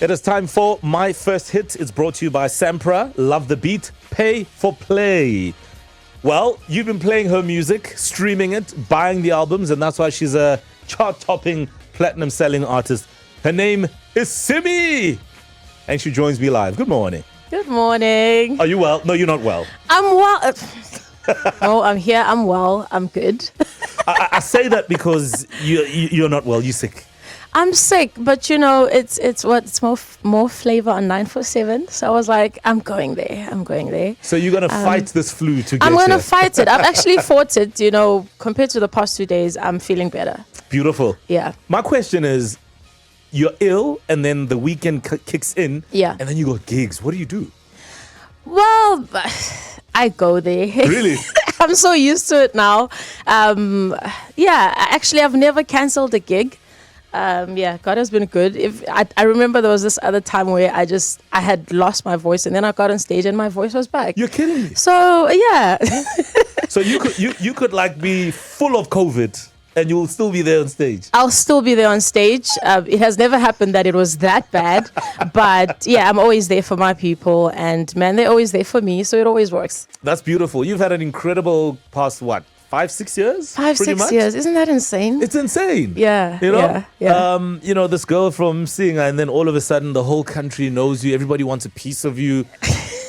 It is time for My First Hit. It's brought to you by Sampra. Love the beat, pay for play. Well, you've been playing her music, streaming it, buying the albums, and that's why she's a chart-topping, platinum-selling artist. Her name is Simmy, and she joins me live. Good morning. Good morning. Are you well? No, you're not well. I'm well. Oh, I'm here. I'm well. I'm good. I say that because you're not well. You're sick. I'm sick, but it's Mo Flava on 947. So I was like, I'm going there. So you're gonna fight this flu to get I'm gonna here. fight it. I've actually fought it. Compared to the past 2 days, I'm feeling better. Beautiful. Yeah. My question is, you're ill, and then the weekend kicks in. Yeah. And then you got gigs. What do you do? Well, I go there. Really? I'm so used to it now. Actually, I've never cancelled a gig. God has been good. I remember there was this other time where I had lost my voice, and then I got on stage and my voice was back. You're kidding me. So yeah. So you could like be full of COVID and you'll still be there on stage. I'll still be there on stage. It has never happened that it was that bad, but yeah, I'm always there for my people, and man, they're always there for me, so it always works. That's beautiful. You've had an incredible past 5-6 years? 5-6 years. Isn't that insane? It's insane. Yeah. Yeah. This girl from Singa, and then all of a sudden the whole country knows you. Everybody wants a piece of you.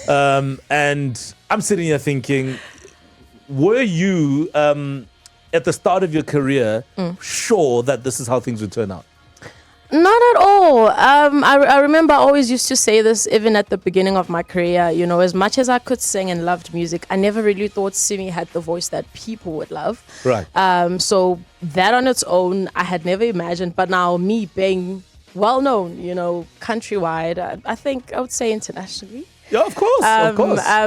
And I'm sitting here thinking, were you at the start of your career sure that this is how things would turn out? Not at all. I remember I always used to say this even at the beginning of my career. As much as I could sing and loved music, I never really thought Simmy had the voice that people would love. Right. So that on its own, I had never imagined. But now me being well known, countrywide, I think I would say internationally. Yeah, of course.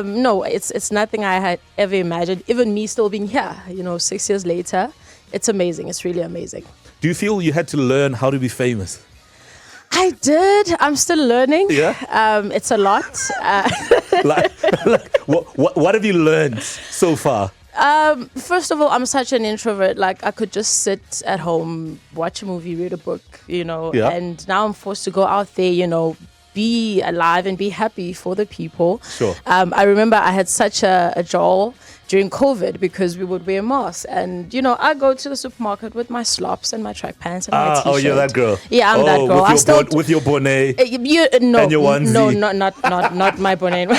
No, it's nothing I had ever imagined. Even me still being here, 6 years later, it's amazing. It's really amazing. Do you feel you had to learn how to be famous? I did. I'm still learning. Yeah. It's a lot. What have you learned so far? First of all, I'm such an introvert. Like, I could just sit at home, watch a movie, read a book, Yeah. and now I'm forced to go out there, be alive and be happy for the people. Sure. I remember I had such a jolt during COVID because we would wear masks, and I go to the supermarket with my slops and my track pants and my t-shirt. Oh, you're that girl. Yeah, I'm that girl. With your bonnet. No, and your onesie. No, not my bonnet.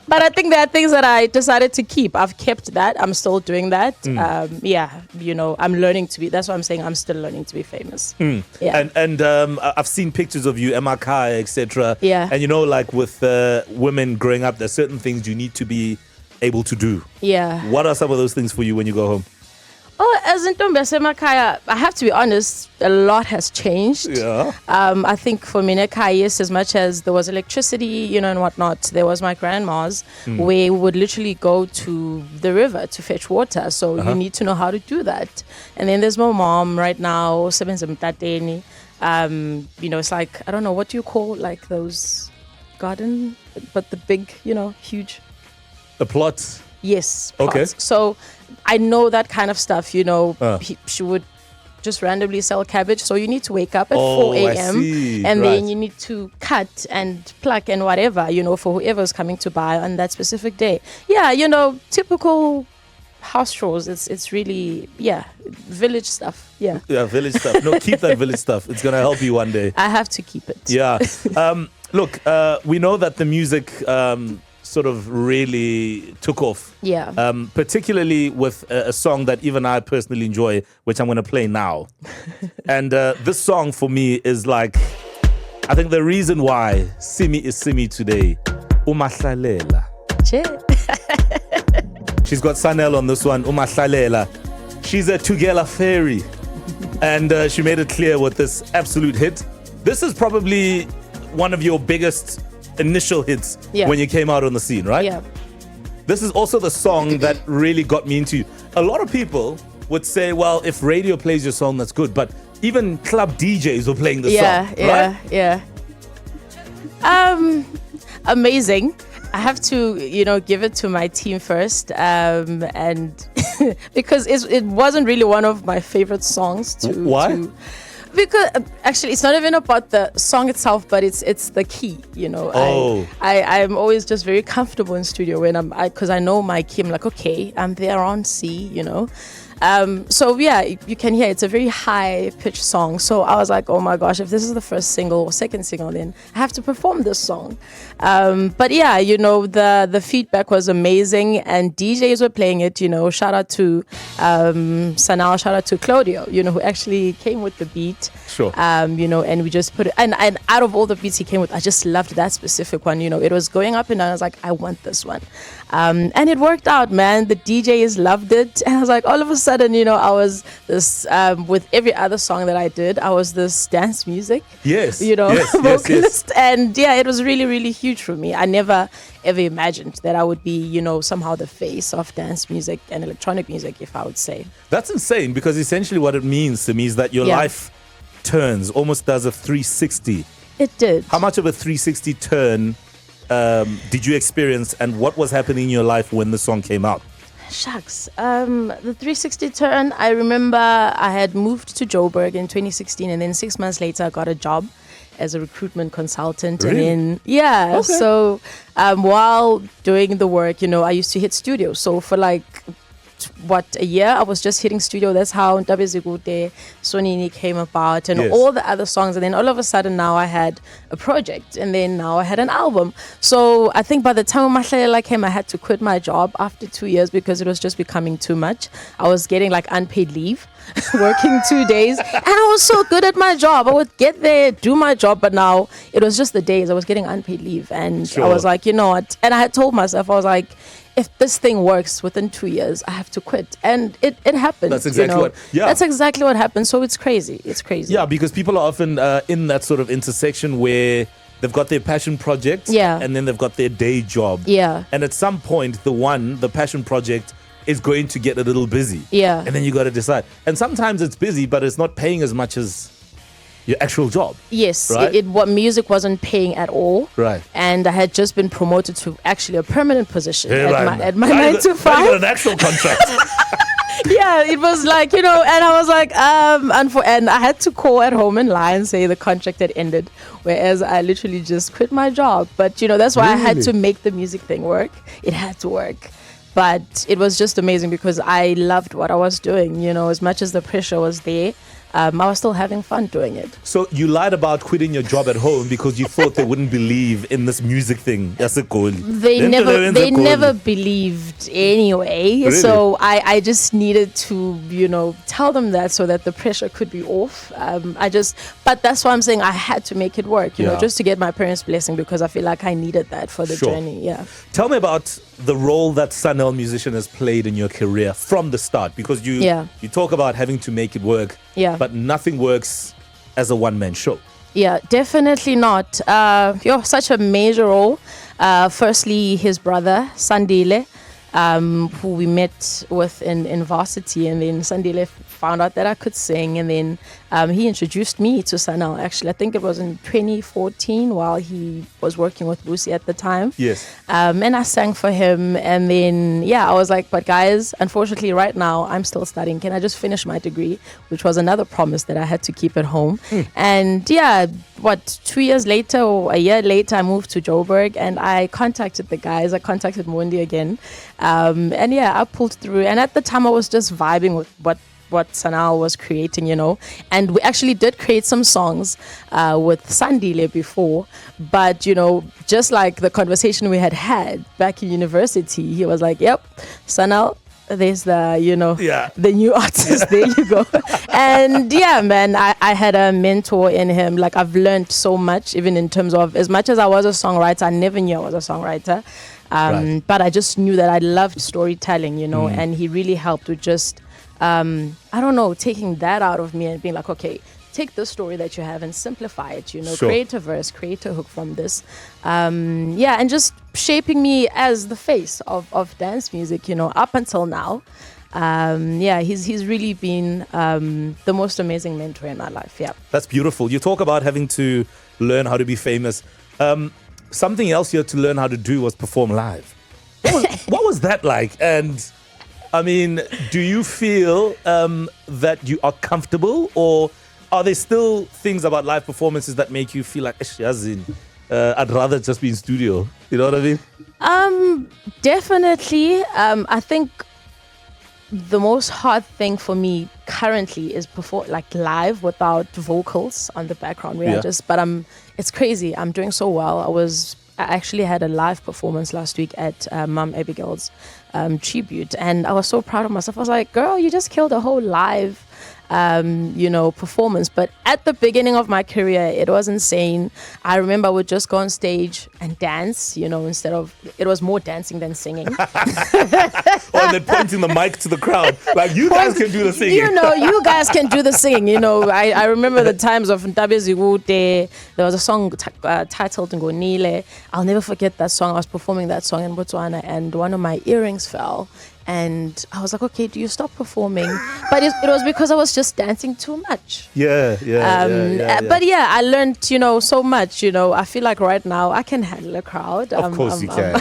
But I think there are things that I decided to keep. I've kept that. I'm still doing that. I'm learning to be. That's what I'm saying. I'm still learning to be famous. Yeah. And I've seen pictures of you, Emakai, etc. Yeah. And like with women growing up, there's certain things you need to be able to do. Yeah. What are some of those things for you when you go home? Oh, as in Emakai, I have to be honest, a lot has changed. Yeah. I think for Minakai, yes, as much as there was electricity, and whatnot, there was my grandma's where we would literally go to the river to fetch water. So you need to know how to do that. And then there's my mom right now, it's like, I don't know, what do you call like those garden, but the big, huge. The plots. Yes. Okay. Plots. So I know that kind of stuff, she would just randomly sell cabbage. So you need to wake up at 4 a.m. and then you need to cut and pluck and whatever, for whoever's coming to buy on that specific day. Yeah, typical house chores. It's really, village stuff. Yeah. Yeah, village stuff. No, keep that village stuff. It's going to help you one day. I have to keep it. Yeah. Look, we know that the music sort of really took off. Yeah. Particularly with a song that even I personally enjoy, which I'm going to play now. And this song for me is like, I think the reason why Simmy is Simmy today. Umahlalela. She's got Sanel on this one, Umahlalela. She's a Tugela fairy. And she made it clear with this absolute hit. This is probably one of your biggest initial hits when you came out on the scene, right? Yeah. This is also the song that really got me into you. A lot of people would say, well, if radio plays your song, that's good. But even club DJs were playing the song, right? Yeah. Amazing. I have to, give it to my team first. And because it wasn't really one of my favorite songs Why? Because actually, it's not even about the song itself, but it's the key. You know, I'm always just very comfortable in studio when because I know my key. I'm like, okay, I'm there on C. You know. So yeah, you can hear it's a very high pitched song. So I was like, oh my gosh, if this is the first single or second single, then I have to perform this song. But yeah, you know, the feedback was amazing and DJs were playing it, you know, shout out to Sanal, shout out to Claudio, you know, who actually came with the beat. Sure. You know, and we just put it, and out of all the beats he came with, I just loved that specific one. You know, it was going up and down. I was like, I want this one. And it worked out, man. The DJs loved it. And I was like, all of a sudden, you know, I was this, with every other song that I did, I was this dance music. Yes. You know, yes, vocalist. Yes. And yeah, it was really, really huge for me. I never ever imagined that I would be, you know, somehow the face of dance music and electronic music, if I would say. That's insane, because essentially what it means to me is that your life turns, almost does a 360. It did. How much of a 360 turn did you experience, and what was happening in your life when the song came out? Shucks. The 360 turn, I remember I had moved to Joburg in 2016, and then 6 months later I got a job as a recruitment consultant. Really? And then, so while doing the work, you know, I used to hit studio. So for like a year I was just hitting studio. That's how Ndabe Zigute, Sonini came about, and all the other songs. And then all of a sudden now I had a project, and then now I had an album. So I think by the time Mahlela came, I had to quit my job after 2 years because it was just becoming too much. I was getting like unpaid leave, working 2 days, and I was so good at my job. I would get there, do my job, but now it was just the days I was getting unpaid leave. And I was like, you know what? And I had told myself, I was like, if this thing works within 2 years, I have to quit. And it happened. That's exactly That's exactly what happened. So it's crazy. It's crazy. Yeah, because people are often in that sort of intersection where they've got their passion project and then they've got their day job. Yeah. And at some point, the passion project is going to get a little busy. Yeah. And then you got to decide. And sometimes it's busy, but it's not paying as much as your actual job. Yes, right? What music wasn't paying at all. Right. And I had just been promoted to actually a permanent position at my now 9 to 5. You got an actual contract. Yeah, it was like, you know, and I was like, and I had to call at home and lie and say the contract had ended, whereas I literally just quit my job. But, you know, that's why I had to make the music thing work. It had to work. But it was just amazing because I loved what I was doing, you know, as much as the pressure was there. I was still having fun doing it. So you lied about quitting your job at home because you thought they wouldn't believe in this music thing. That's a goal. They never believed anyway. Really? So I just needed to, you know, tell them that so that the pressure could be off. But that's why I'm saying I had to make it work, you know, just to get my parents' blessing, because I feel like I needed that for the journey. Yeah. Tell me about the role that Sanel Musician has played in your career from the start, because you talk about having to make it work. Yeah. But nothing works as a one-man show. Yeah, definitely not. You're such a major role. Firstly, his brother, Sandile, who we met with in varsity, and then Sandile found out that I could sing, and then he introduced me to Sanal. Actually, I think it was in 2014 while he was working with Lucy at the time. Yes. And I sang for him, and then I was like, but guys, unfortunately right now I'm still studying. Can I just finish my degree? Which was another promise that I had to keep at home. And 2 years later or a year later, I moved to Joburg, and I contacted the guys. I contacted Mundi again, and I pulled through. And at the time I was just vibing with what Sanal was creating, you know. And we actually did create some songs with Sandile before, but, you know, just like the conversation we had back in university, he was like, yep, Sanal, there's the, you know, the new artist, there you go. And man, I had a mentor in him. Like, I've learned so much, even in terms of, as much as I was a songwriter, I never knew I was a songwriter. But I just knew that I loved storytelling, you know, and he really helped with just, I don't know, taking that out of me and being like, okay, take the story that you have and simplify it, you know, create a verse, create a hook from this. And just shaping me as the face of dance music, you know, up until now. He's really been the most amazing mentor in my life. Yeah. That's beautiful. You talk about having to learn how to be famous. Something else you had to learn how to do was perform live. What was that like? And I mean, do you feel that you are comfortable, or are there still things about live performances that make you feel like, I'd rather just be in studio? You know what I mean? Definitely. I think the most hard thing for me currently is perform like live without vocals on the background. But it's crazy. I'm doing so well. I actually had a live performance last week at Mum Abigail's tribute, and I was so proud of myself. I was like, girl, you just killed a whole live performance. But at the beginning of my career, it was insane. I remember I would just go on stage and dance, it was more dancing than singing. And then pointing the mic to the crowd. Like, you guys can do the singing. You guys can do the singing. I remember the times of Ntabe Zigude. There was a song titled Ngonile. I'll never forget that song. I was performing that song in Botswana, and one of my earrings fell. And I was like, okay, do you stop performing? But it was because I was just dancing too much. Yeah. But yeah, I learned, so much. I feel like right now I can handle a crowd. Of course you can.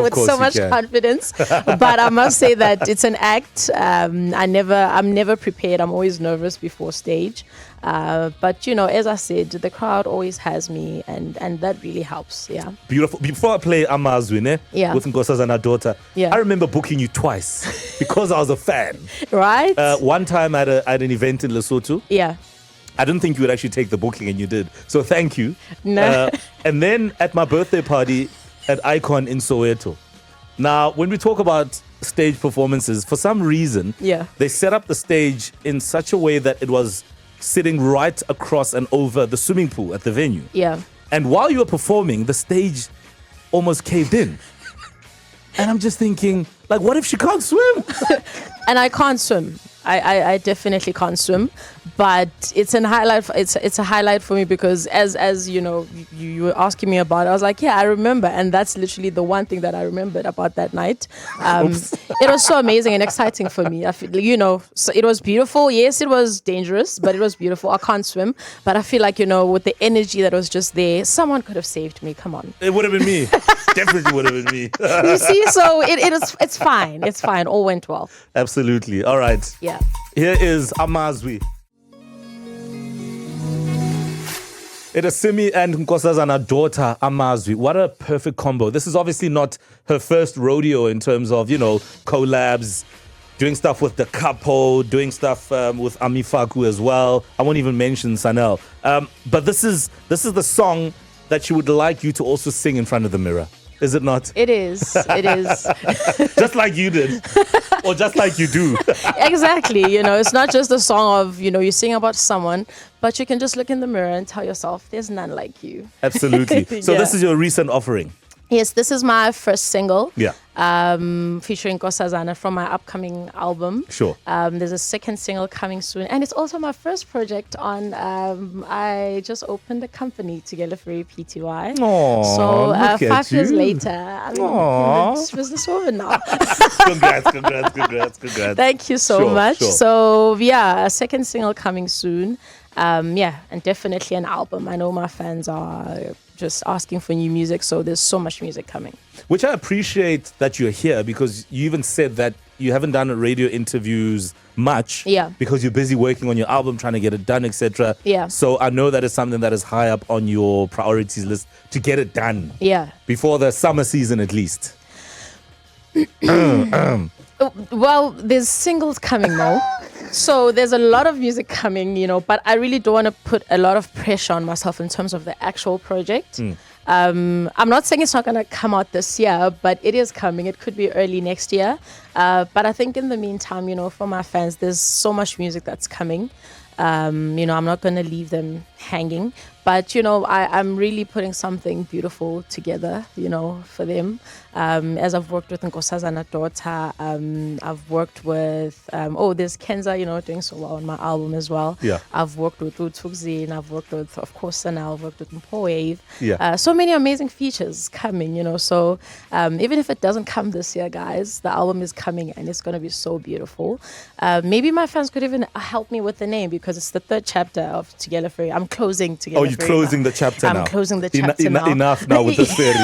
With so much confidence. But I must say that it's an act. I'm never prepared. I'm always nervous before stage. But as I said, the crowd always has me, and that really helps. Yeah. Beautiful. Before I play Amazwi, with Nkosazana daughter, I remember booking you twice because I was a fan. Right. One time at an event in Lesotho. Yeah. I didn't think you would actually take the booking, and you did. So thank you. No. And then at my birthday party at Icon in Soweto. Now, when we talk about stage performances, for some reason, they set up the stage in such a way that it was sitting right across and over the swimming pool at the venue. Yeah. And while you were performing, the stage almost caved in. And I'm just thinking, like, what if she can't swim? And I can't swim. I definitely can't swim, but it's a highlight for me because as you were asking me about it, I was like, yeah, I remember, and that's literally the one thing that I remembered about that night. It was so amazing and exciting for me. I feel, so it was beautiful. Yes, it was dangerous, but it was beautiful. I can't swim, but I feel like with the energy that was just there, someone could have saved me. Come on, it would have been me. Definitely would have been me. You see, so it's fine. It's fine. All went well. Absolutely. All right. Yeah. Here is Amazwi. It is Simmy and Nkosazana daughter, Amazwi. What a perfect combo. This is obviously not her first rodeo in terms of, collabs, doing stuff with the couple, doing stuff with Amifaku as well. I won't even mention Sanel. But this is the song that she would like you to also sing in front of the mirror. Is it not? It is. It is. Just like you did. Or just like you do. Exactly. It's not just a song of, you sing about someone, but you can just look in the mirror and tell yourself, there's none like you. Absolutely. So this is your recent offering. Yes, this is my first single. Yeah. Featuring Nkosazana from my upcoming album. Sure. There's a second single coming soon, and it's also my first project on. I just opened a company together for PTY. Aww, so 5 years later, I'm a businesswoman now. Congrats. Thank you so much. Sure. So a second single coming soon. And definitely an album. I know my fans are just asking for new music, so there's so much music coming. Which I appreciate that you're here, because you even said that you haven't done radio interviews much because you're busy working on your album, trying to get it done, etc. Yeah. So I know that is something that is high up on your priorities list to get it done. Yeah. Before the summer season, at least. Well, there's singles coming, Mo. So there's a lot of music coming, but I really don't want to put a lot of pressure on myself in terms of the actual project. I'm not saying it's not going to come out this year, but it is coming. It could be early next year. But I think in the meantime, for my fans, there's so much music that's coming. I'm not going to leave them hanging. But, I'm really putting something beautiful together, for them. As I've worked with Nkosazana daughter, I've worked with, there's Kenza, doing so well on my album as well. Yeah. I've worked with Utukzi, and I've worked with, of course, Sanel, I've worked with Mpo. Yeah. So many amazing features coming, so even if it doesn't come this year, guys, the album is coming and it's going to be so beautiful. Maybe my fans could even help me with the name, because it's the third chapter of Together Free. I'm closing Together Free. Closing the chapter now. I'm closing the chapter now. Enough now with the story.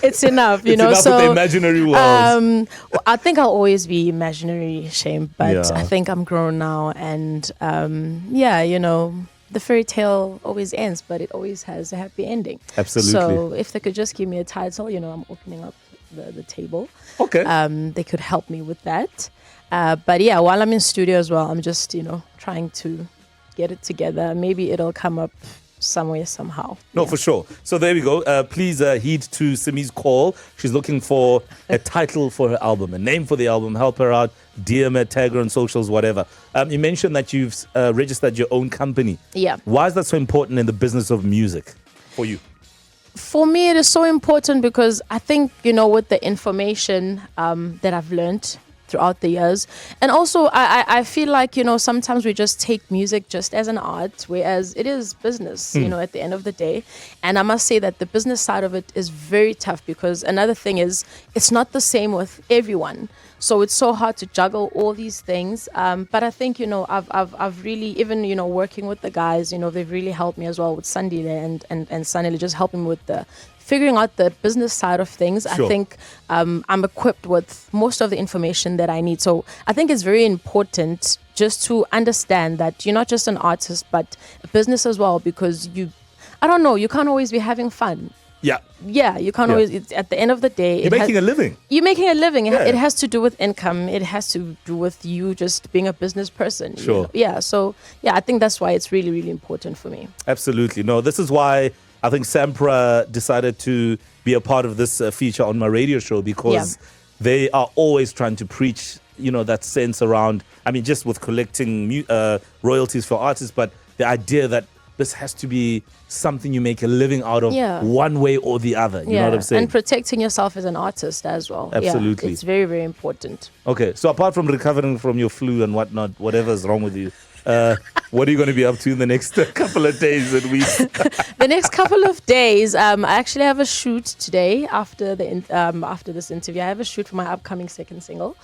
It's enough, you It's know. enough with the imaginary world. I think I'll always be imaginary, Shame, but Yeah. I think I'm grown now, and yeah, you know, the fairy tale always ends, but it always has a happy ending. Absolutely. So if they could just give me a title, you know, I'm opening up the table. Okay. They could help me with that. But yeah, while I'm in studio as well, I'm just, you know, trying to get it together. Maybe it'll come up somewhere, somehow. No, Yeah. for sure. So there we go. Please heed to Simmy's call. She's looking for a title for her album, a name for the album. Help her out. DM her, tag her on socials, whatever. You mentioned that you've registered your own company. Yeah. Why is that so important in the business of music for you? For me, it is so important because I think, you know, with the information that I've learned throughout the years, and also I feel like, you know, sometimes we just take music just as an art, whereas it is business, you know, at the end of the day. And I must say that the business side of it is very tough, because another thing is it's not the same with everyone. So it's so hard to juggle all these things. But I think, you know, I've really, even, you know, working with the guys, you know, they've really helped me as well with Sandile and Sanile, just helping me with the figuring out the business side of things. Sure. I think I'm equipped with most of the information that I need. So I think it's very important just to understand that you're not just an artist, but a business as well, because I don't know, you can't always be having fun. Yeah. Yeah, you can't Yeah. always, at the end of the day, You're making a living. you're making a living. Yeah. It has to do with income. It has to do with you just being a business person. you Sure. know? Yeah. So, yeah, I think that's why it's really, really important for me. Absolutely. No, this is why I think Sampra decided to be a part of this feature on my radio show, because they are always trying to preach, you know, that sense around, I mean, just with collecting royalties for artists, but the idea that this has to be something you make a living out of one way or the other. You know what I'm saying? And protecting yourself as an artist as well. Absolutely. Yeah, it's very, very important. Okay, so apart from recovering from your flu and whatnot, whatever's wrong with you, what are you going to be up to in the next couple of days and weeks? The next couple of days, I actually have a shoot today after this interview. I have a shoot for my upcoming second single.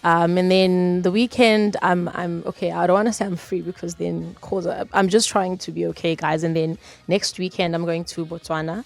And then the weekend, I'm okay. I don't want to say I'm free, because then I'm just trying to be okay, guys. And then next weekend, I'm going to Botswana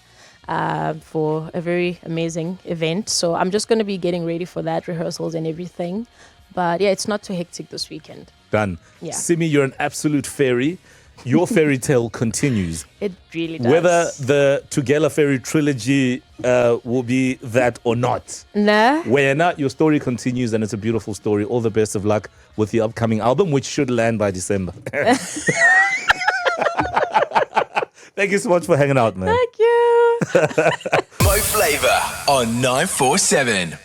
for a very amazing event. So I'm just going to be getting ready for that, rehearsals and everything. But yeah, it's not too hectic this weekend. Done. Yeah. Simmy, you're an absolute fairy. Your fairy tale continues. It really does. Whether the Tugela Fairy trilogy will be that or not. Nah. Where not, your story continues, and it's a beautiful story. All the best of luck with the upcoming album, which should land by December. Thank you so much for hanging out, man. Thank you. Mo Flava on 947.